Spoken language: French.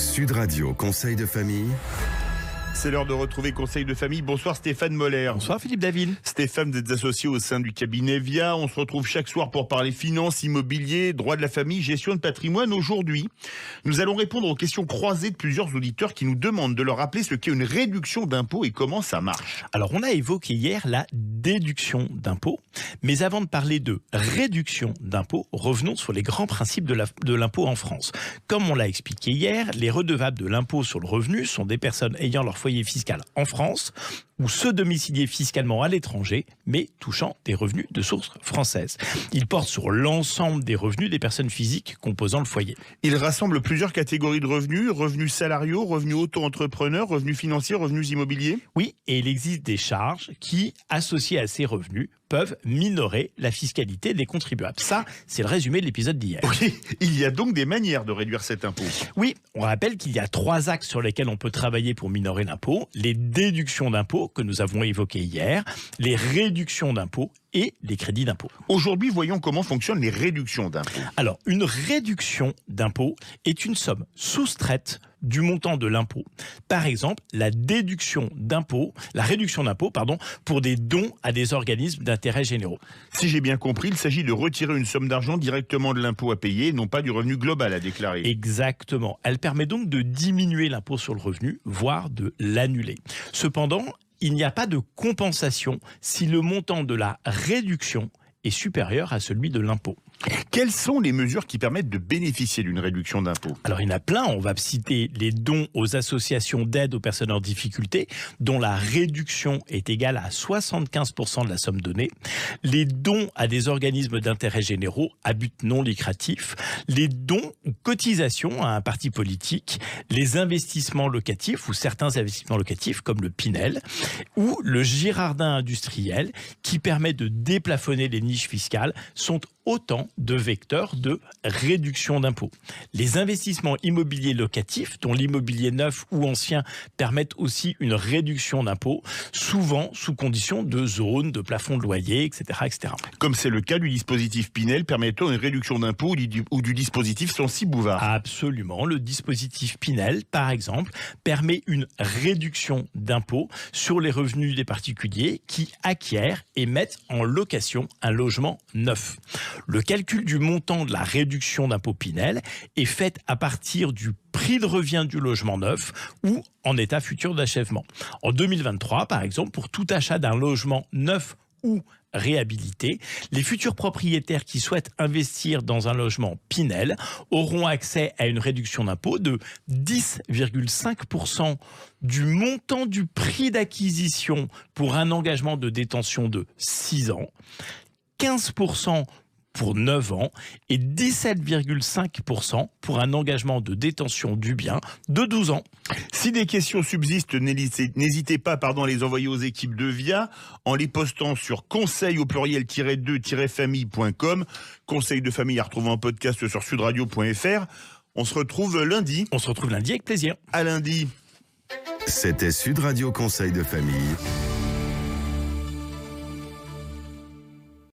Sud Radio Conseil de famille. C'est l'heure de retrouver Conseil de famille. Bonsoir Stéphane Moller. Bonsoir Philippe David. Stéphane, vous êtes associé au sein du cabinet VIA. On se retrouve chaque soir pour parler finances, immobilier, droit de la famille, gestion de patrimoine. Aujourd'hui, nous allons répondre aux questions croisées de plusieurs auditeurs qui nous demandent de leur rappeler ce qu'est une réduction d'impôt et comment ça marche. Alors on a évoqué hier la déduction d'impôt, mais avant de parler de réduction d'impôt, revenons sur les grands principes de l'impôt en France. Comme on l'a expliqué hier, les redevables de l'impôt sur le revenu sont des personnes ayant leur foyer fiscal en France ou ceux domiciliés fiscalement à l'étranger, mais touchant des revenus de source française. Il porte sur l'ensemble des revenus des personnes physiques composant le foyer. Il rassemble plusieurs catégories de revenus, revenus salariaux, revenus auto-entrepreneurs, revenus financiers, revenus immobiliers. Oui, et il existe des charges qui, associées à ces revenus, peuvent minorer la fiscalité des contribuables. Ça, c'est le résumé de l'épisode d'hier. Oui, il y a donc des manières de réduire cet impôt. Oui, on rappelle qu'il y a 3 axes sur lesquels on peut travailler pour minorer l'impôt. Les déductions d'impôt que nous avons évoquées hier, les réductions d'impôt et les crédits d'impôt. Aujourd'hui, voyons comment fonctionnent les réductions d'impôt. Alors, une réduction d'impôt est une somme soustraite du montant de l'impôt. Par exemple, la réduction d'impôt, pour des dons à des organismes d'intérêt généraux. Si j'ai bien compris, il s'agit de retirer une somme d'argent directement de l'impôt à payer, non pas du revenu global à déclarer. Exactement. Elle permet donc de diminuer l'impôt sur le revenu, voire de l'annuler. Cependant, il n'y a pas de compensation si le montant de la réduction est supérieur à celui de l'impôt. Quelles sont les mesures qui permettent de bénéficier d'une réduction d'impôt ? Alors il y en a plein, on va citer les dons aux associations d'aide aux personnes en difficulté, dont la réduction est égale à 75% de la somme donnée, les dons à des organismes d'intérêt généraux à but non lucratif, les dons ou cotisations à un parti politique, les investissements locatifs ou certains investissements locatifs comme le Pinel, ou le Girardin industriel qui permet de déplafonner les niches fiscales sont autant de vecteurs de réduction d'impôt. Les investissements immobiliers locatifs, dont l'immobilier neuf ou ancien, permettent aussi une réduction d'impôt, souvent sous condition de zone, de plafond de loyer, etc., etc. Comme c'est le cas du dispositif Pinel permettant une réduction d'impôt ou du dispositif Censi-Bouvard. Absolument. Le dispositif Pinel, par exemple, permet une réduction d'impôt sur les revenus des particuliers qui acquièrent et mettent en location un logement neuf. Le calcul du montant de la réduction d'impôt Pinel est fait à partir du prix de revient du logement neuf ou en état futur d'achèvement. En 2023, par exemple, pour tout achat d'un logement neuf ou réhabilité, les futurs propriétaires qui souhaitent investir dans un logement Pinel auront accès à une réduction d'impôt de 10,5% du montant du prix d'acquisition pour un engagement de détention de 6 ans, 15% pour 9 ans et 17,5% pour un engagement de détention du bien de 12 ans. Si des questions subsistent, n'hésitez pas à les envoyer aux équipes de VIA en les postant sur conseil-2-famille.com. Conseil de famille à retrouver en podcast sur sudradio.fr. On se retrouve lundi. On se retrouve lundi avec plaisir. À lundi. C'était Sud Radio Conseil de famille.